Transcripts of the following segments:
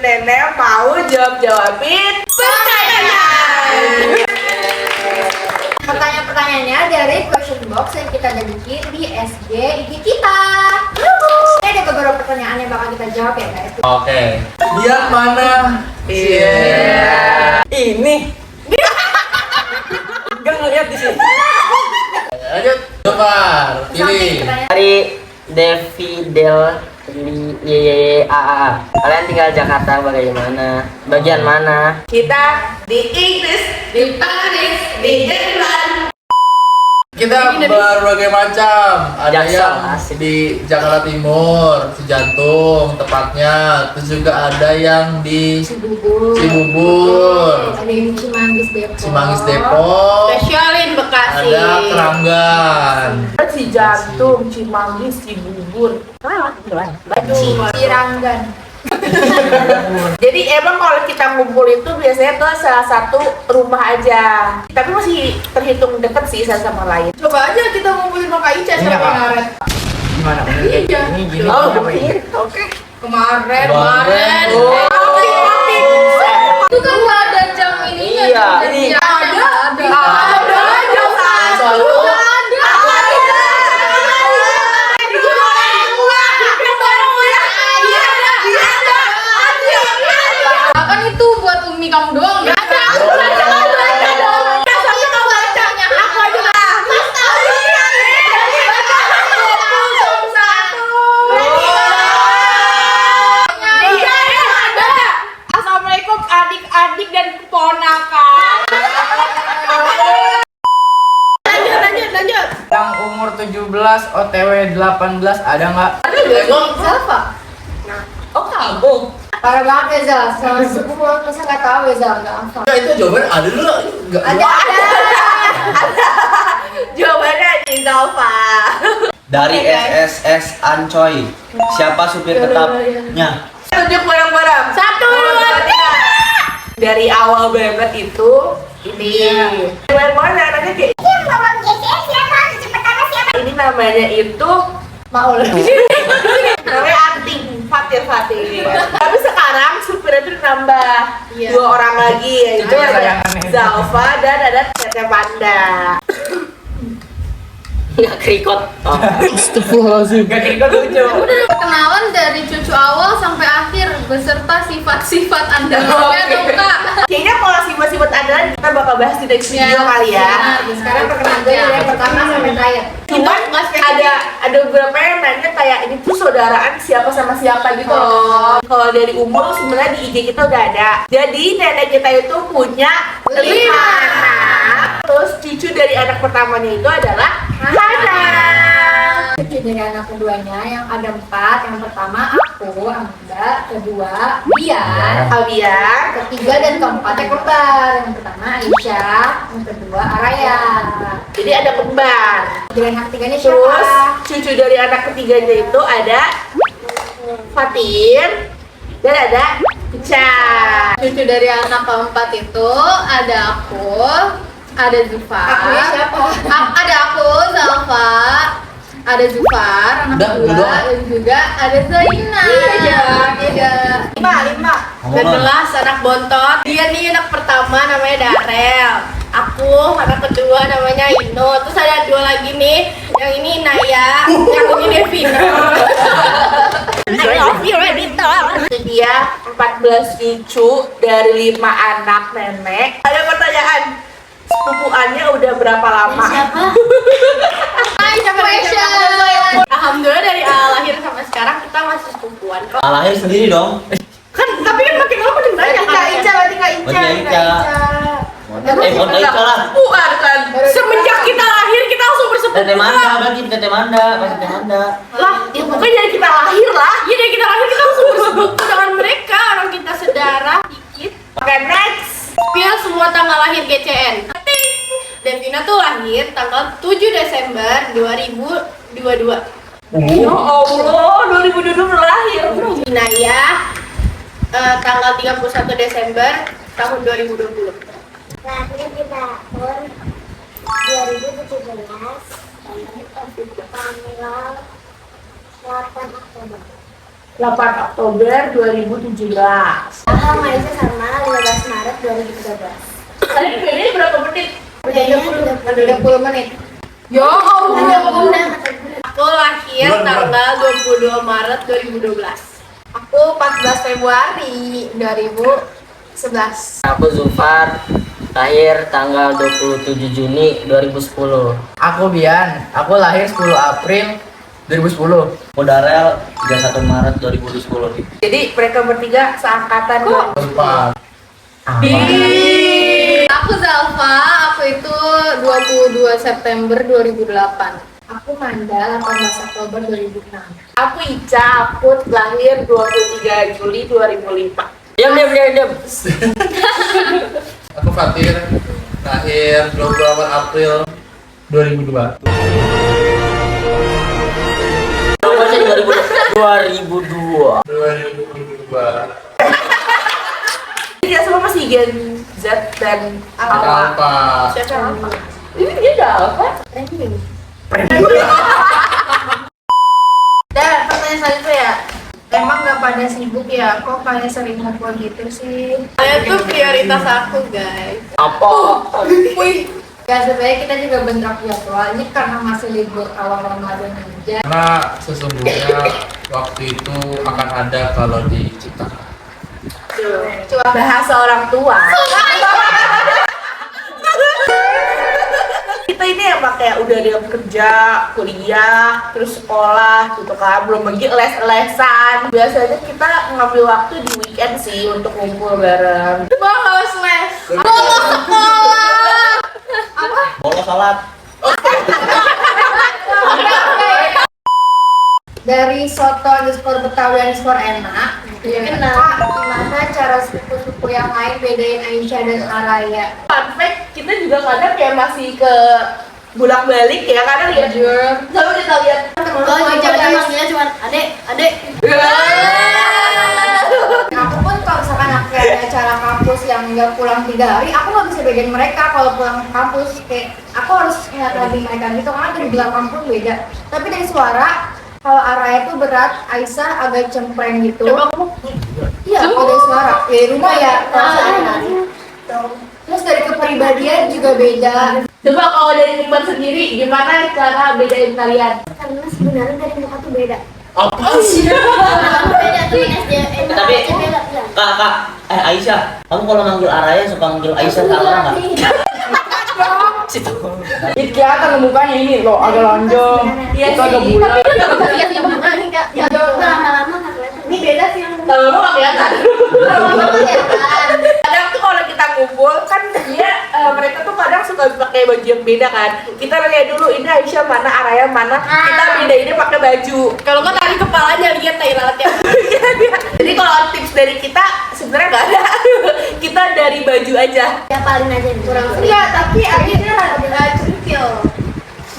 Nenek mau jawabin pertanyaan. Pertanyaan-pertanyaannya dari question box yang kita ada bikin di SG IG kita. Ini ada beberapa pertanyaan yang bakal kita jawab ya guys. Oke. Yang mana? Iya. Ini. Gak ngeliat di sini. Lanjut. Coba pilih. Dari Devidel YYAA. Kalian tinggal Jakarta bagaimana? Bagian mana? Kita di Inggris, di Paris, di Jerman. Kita berbagai macam. Ada Jaksel, yang asik. di Jakarta Timur, Cijantung tepatnya. Terus juga ada yang di Cibubur, Ada yang Cimanggis Depok. Cimanggis Depok. Spesialin Bekasi. Ada Keranggan. Cijantung, Cimanggis, Cibubur. Ciranggan. Jadi emang kalau kita ngumpul itu biasanya ke salah satu rumah aja. Tapi masih terhitung deket sih satu sama lain. Coba aja kita ngumpulin sama Kak Ica sama Kak. Kemarin. Gimana? Iya. Ini gini. Oh, apa ini? oke. Kemarin. Oh. Itu kan nggak ada jam ininya. Iya. Ini Ada. Kan itu buat Umi kamu doang. Nggak ada. Assalamualaikum adik-adik dan keponakan. Lanjut. Yang umur 17 OTW 18 ada nggak? Siapa? Oh, kamu. Parah banget ya Zal. Sama sepupu masa nggak tahu ya Zal. Nggak hafal. Nah, itu jawaban ada dulu. Enggak. Ada. Jawabannya di Nova. Dari SSS Ancoy, siapa supir tetapnya? Tunjuk bareng-bareng. 1, 2, 3. Dari awal banget itu ini. Bareng-bareng anaknya kayak ini namanya itu Maul. namanya Anting Fatir. Tapi sekarang supirnya itu nambah Iya. 2 orang lagi, yaitu Itu ada sayangannya. Zalfa dan ada Tete Panda. Nggak kerikot. Oh. Gak ikut lucu. Kenalan dari cucu awal sampai akhir beserta sifat-sifat andalannya tuh Kak. Kayaknya kalau sifat-sifat andalan kita bakal bahas di next video kali ya. Sekarang perkenalan dari yang pertama sampai terakhir. Cuman ada beberapa yang nanya kayak ini tuh saudaraan siapa sama siapa gitu loh. Kalau dari umur sebenarnya di IG kita udah ada. Jadi nenek kita itu punya 5 anak. Terus cucu dari anak pertamanya itu adalah Hana. Cucu dari anak keduanya yang ada 4. Yang pertama aku, Amanda. Kedua Bian. Albian. Ketiga dan keempatnya kembar. Yang pertama Aisyah. Yang kedua Araya. Jadi ada kembar. Dari anak ketiganya Terus siapa? cucu dari anak ketiganya itu ada Fatir dan ada Ica. Cucu dari anak keempat itu ada aku, ada Zufar. Akunya siapa? Ada aku, Zalfa, ada Zufar, anak Udah, kedua, udah. dan juga ada Zaina. Iya. 5. Dan jelas anak bontot. Dia nih anak pertama namanya Darel. Aku anak kedua namanya Ino. Terus ada 2 lagi nih. Yang ini Naya, yang ini Devina. I love you, Renita. Dia 14 cucu dari 5 anak nenek. Ada pertanyaan, sepupuannya udah berapa lama? Siapa? Hai, question. Alhamdulillah dari awal lahir sampai sekarang kita masih sepupuan kok. Lahir sendiri dong. Tapi kan makin lama makin banyak. Kak Ica, berarti Kak Ica. Kak Ica. Kak Ica lah. Sepupuan kan. Semenjak kita lahir kita langsung bersepupuan. Tete Manda, berarti Tete Manda, pas Tete Manda. Lah, ya bukan dari kita lahir lah. Iya dari kita lahir kita langsung bersepupu dengan mereka. Orang kita sedara dikit. Oke, next. Spill semua tanggal lahir GCN. Devina tuh lahir tanggal 7 Desember 2022. Ya Allah, 2022 udah lahir. Inaya tanggal 31 Desember tahun 2020. Lahir di tahun 2017, tanggal 8 Oktober. 8 Oktober 2017. Aku sama Aisyah sama 15 Maret 2013. Tadi bedanya berapa menit? Udah 30 menit. Ya Allah. Udah. Aku lahir Bulan, tanggal 22 Maret 2012. Aku 14 Februari 2011. Aku Zulfar, lahir tanggal 27 Juni 2010. Aku Bian, aku lahir 10 April 2010. Darel 31 Maret 2010. Jadi mereka bertiga seangkatan kok. Empat. Aku Zalfa, aku itu 22 September 2008. Aku Manda, 18 Oktober 2006. Aku Ica, aku lahir 23 Juli 2005. Diam. Aku Fatir, lahir 28 April 2002. Masih 2002. 2002. Dia semua masih Gen Z dan Alpha. Alpha. Siapa Alpha? Ini dia udah Alpha? Dan pertanyaan selanjutnya ya, emang gak pada sibuk ya? Kok kalian sering ngumpul gitu sih? Kalian tuh prioritas aku guys. Apa? Wih, Ya sebenarnya kita juga bentrok jadwal, ini karena masih libur awal Ramadan aja. Karena sesungguhnya waktu itu akan ada kalau diciptakan. Coba bahasa orang tua. Kita ini emang kayak udah ada kerja, kuliah, terus sekolah gitu kan, belum lagi les-lesan. Biasanya kita ngambil waktu di weekend sih untuk ngumpul bareng. Bolos les, bolos sekolah. Bolos salat. dari soto underscore Betawi underscore enak. Kak, gimana cara suku-suku yang lain bedain Aisyah dan Araya? Fun fact, kita juga kadang kayak masih ke bolak-balik ya, kadang lihat selalu kita lihat Oh, kita manggilnya cuma adek. Aku pun kalau misalkan aku ada acara kampus yang nggak pulang 3 hari, aku nggak bisa bedain mereka kalau pulang kampus. Kayak aku harus ingat lagi mereka gitu karena dari belakang pun beda. Tapi dari suara, kalau Araya tuh berat, Aisyah agak cempreng gitu. coba kamu Iya, kalau dari suara, dari rumah ya. Terus dari kepribadian juga beda. coba kalau dari Iqbal sendiri gimana cara bedain kalian? Karena sebenarnya dari muka tuh beda. Apa sih? Beda tuh SDM. Tapi beda. Kak, Aisyah, kamu kalau manggil Araya suka manggil Aisyah salah nggak? Itu kelihatan mukanya ini loh, agak lonjong. Iya Itu agak sih. bulat. Tapi yang mana nih Kak? Yang Lama-lama nggak kelihatan. ini beda sih yang lama nggak kelihatan. Kadang tuh kalau kita ngumpul kan dia mereka tuh kadang suka pakai baju yang beda kan. Kita lihat dulu ini Aisyah mana, Araya mana. Kita bedainnya pakai baju. Kalau nggak tadi kepalanya lihat ibaratnya. Jadi kalau tips dari kita sebenarnya nggak ada. Kita dari baju aja. Ya paling aja nih. Kurang Iya, tapi Aisyah ada centil.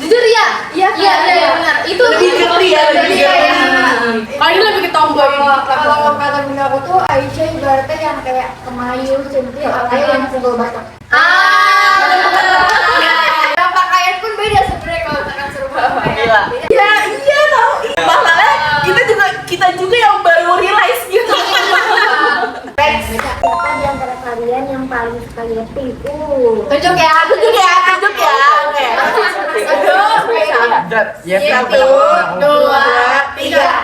Jujur ya? Iya benar. Itu Lebih ngerti ya, lebih ngerti. Kalau ini lebih ke tomboy. Kalau kata bunda aku tuh Aisyah ibaratnya yang kayak kemayu, centil, Araya yang single batok. Ya pakaian pun beda sebenarnya kalau misalkan serupa. Gila. Ya iya tau. Masalahnya kita juga yang baru realize gitu. Siapa di antara kalian yang paling suka lihat pink? Tunjuk ya. Tunjuk ya. Oke. Ya, Satu, dua, tiga.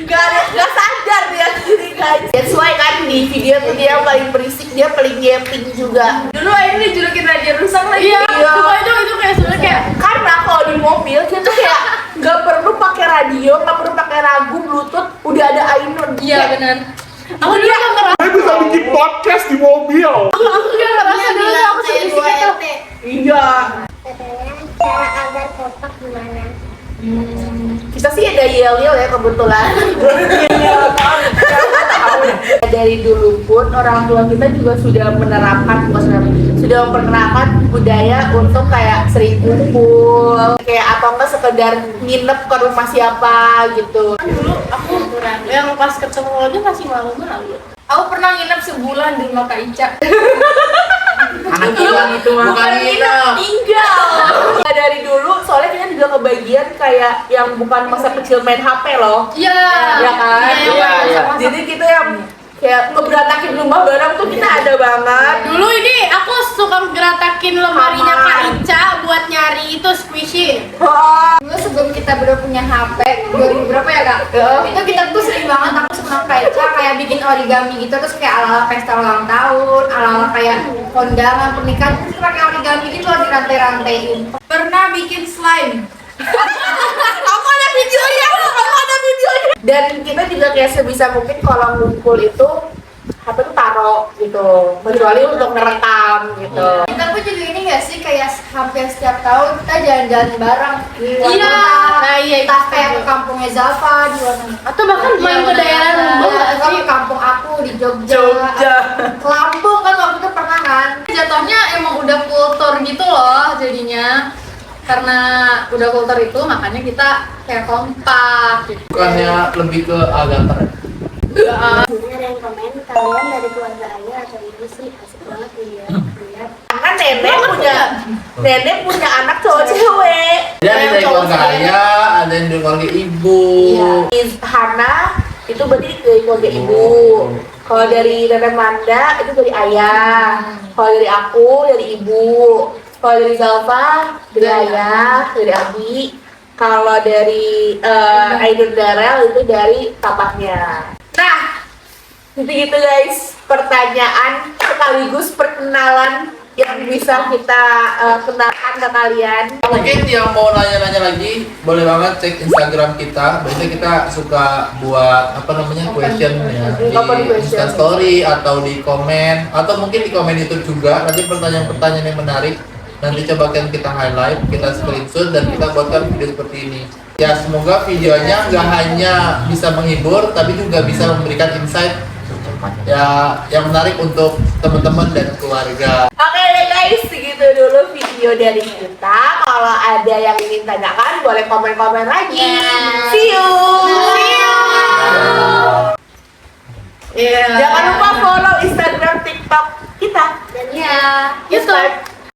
Gak sadar dia sendiri guys. That's why kan di video tuh dia yang paling berisik, dia paling gaping juga. Dulu ini dijulukin radio rusak lagi. Iya. Itu kayak sebenarnya kayak karena kalau di mobil dia tuh kayak nggak perlu pakai radio, nggak perlu pakai lagu bluetooth, udah ada Ainun. Iya benar. Aku dia nggak ngerasa. Saya bisa bikin podcast di mobil. Aku dia ngerasa dulu aku sedih gitu. Iya. Katanya cara agar kompak gimana? Kita sih ada yel-yel ya kebetulan. Dari dulu pun orang tua kita juga sudah menerapkan, sudah memperkenalkan budaya untuk kayak sering kumpul, kayak atau enggak sekedar nginep ke rumah siapa gitu. Dulu aku yang pas ketemu aja masih malu-malu. Aku pernah nginep sebulan di rumah Kak Ica. Anak hilang itu mah. Bukan nginep. Tinggal. Nah, dari dulu soalnya kita juga kebagian kayak yang bukan masa kecil main HP loh. Iya. Ya kan? Iya, iya. Jadi kita yang kayak ngeberantakin rumah barang tuh kita ada banget. Dulu ini aku suka geratakin lemarinya Sama. Kak Ica buat nyari itu squishy. Oh, Dulu sebelum kita baru punya HP 2000 berapa ya kak? Itu kita tuh sering banget aku sama Kak Ica kayak bikin origami gitu, terus kayak ala-ala pesta ulang tahun, ala-ala kayak kondangan pernikahan, terus pakai origami gitu loh, dirantai-rantaiin. Pernah bikin slime. aku ada videonya, aku ada videonya. Dan kita juga kayak sebisa mungkin kalau ngumpul itu HP tuh taruh gitu, kecuali untuk ngerekam gitu. Kita pun juga ini gak sih kayak hampir setiap tahun kita jalan-jalan bareng. Iya. Nah, iya, Kita kayak ke kampungnya Zalfa di luar negeri. Atau bahkan main ke daerah Lombok nggak Atau sih? ke kampung aku di Jogja. Jogja. Ke Lampung kan waktu itu pernah kan. Jatuhnya emang udah kultur gitu loh jadinya, karena udah kultur itu makanya kita kayak kompak gitu. Bukannya lebih ke agak keren. Ini ada yang komen, kalian dari keluarga ayah atau ibu sih? Asik banget lihat. Kan nenek punya anak cowok cewek. Jadi ada dari keluarga ayah, ada yang dari keluarga ibu. Hana itu berarti dari keluarga ibu. Kalau dari Nenek Manda itu dari ayah. Kalau dari aku dari ibu. Kalau dari Zalfa dari ayah, dari abi. Kalau dari Ainur Darel itu dari papahnya. Nah, gitu guys, pertanyaan sekaligus perkenalan yang bisa kita kenalkan ke kalian. Mungkin yang mau nanya-nanya lagi, boleh banget cek Instagram kita. Biasanya kita suka buat apa namanya question ya di Open question. Instastory atau di komen atau mungkin di komen YouTube juga. Nanti pertanyaan-pertanyaan yang menarik nanti coba kan kita highlight, kita screenshot dan kita buatkan video seperti ini. Ya semoga videonya nggak hanya bisa menghibur, tapi juga bisa memberikan insight ya yang menarik untuk teman-teman dan keluarga. Oke deh guys, segitu dulu video dari kita. Kalau ada yang ingin tanyakan, boleh komen-komen lagi. See you. Jangan lupa follow Instagram, TikTok kita. Dan Iya. YouTube.